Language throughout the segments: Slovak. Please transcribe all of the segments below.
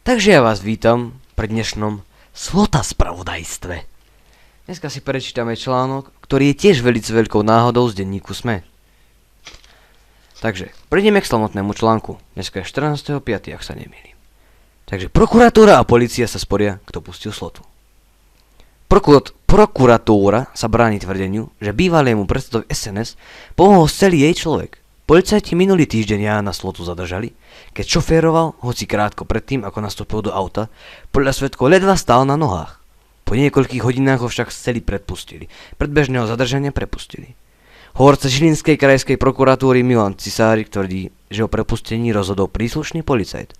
Takže ja vás vítam pri dnešnom Slota spravodajstve. Dneska si prečítame článok, ktorý je tiež veľkou náhodou z denníku SME. Takže, prejdeme k samotnému článku. Dneska je 14.5., ak sa nemýlim. Takže prokuratúra a polícia sa sporia, kto pustil Slotu. Prokuratúra sa bráni tvrdeniu, že bývalému predsedovi SNS pomohol celý jej človek. Policajti minulý týždeň Jána Slotu zadržali, keď šoféroval, hoci krátko predtým, ako nastúpil do auta, podľa svedkov ledva stál na nohách. Po niekoľkých hodinách ho však z cely predpustili. Predbežného zadržania prepustili. Hovorca Žilinskej krajskej prokuratúry Milan Cisárik tvrdí, že o prepustení rozhodol príslušný policajt.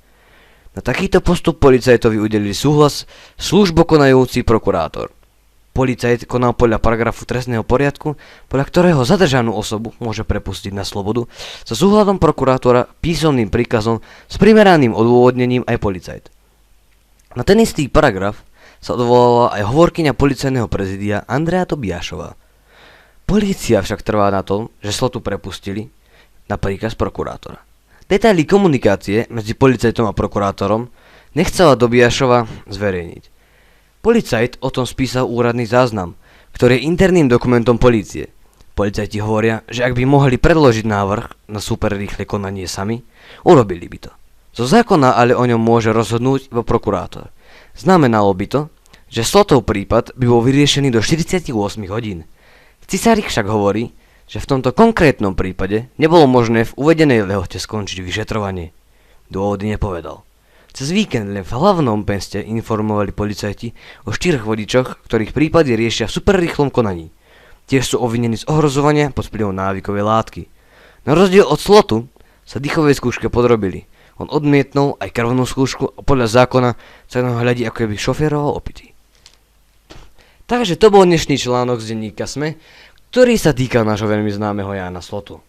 Na takýto postup policajtovi udelili súhlas službokonajúci prokurátor. Policajt konal podľa paragrafu trestného poriadku, podľa ktorého zadržanú osobu môže prepustiť na slobodu so súhľadom prokurátora, písomným príkazom s primeraným odôvodnením aj policajt. Na ten istý paragraf sa odvolala aj hovorkyňa policajného prezidia Andrea Tobiášová. Polícia však trvá na tom, že Slotu prepustili na príkaz prokurátora. Detaily komunikácie medzi policajtom a prokurátorom nechcela Tobiášova zverejniť. Policajt o tom spísal úradný záznam, ktorý je interným dokumentom polície. Policajti hovoria, že ak by mohli predložiť návrh na superrýchle konanie sami, urobili by to. Zo zákona ale o ňom môže rozhodnúť iba prokurátor. Znamenalo by to, že Slotov prípad by bol vyriešený do 48 hodín. Cisárik však hovorí, že v tomto konkrétnom prípade nebolo možné v uvedenej lehote skončiť vyšetrovanie. Dôvody nepovedal. Cez víkend len v hlavnom meste informovali policajti o 4 vodičoch, ktorých prípady riešia v superrýchlom konaní. Tiež sú obvinení z ohrozovania pod vplyvom návykovej látky. Na rozdiel od Slotu sa dýchovej skúške podrobili. On odmietnul aj krvnú skúšku a podľa zákona sa na hľadí, ako keby šoféroval opitý. Takže to bol dnešný článok z denníka SME, ktorý sa týka nášho veľmi známeho Jána Slotu.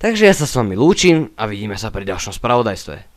Takže ja sa s vami lúčim a vidíme sa pri ďalšom spravodajstve.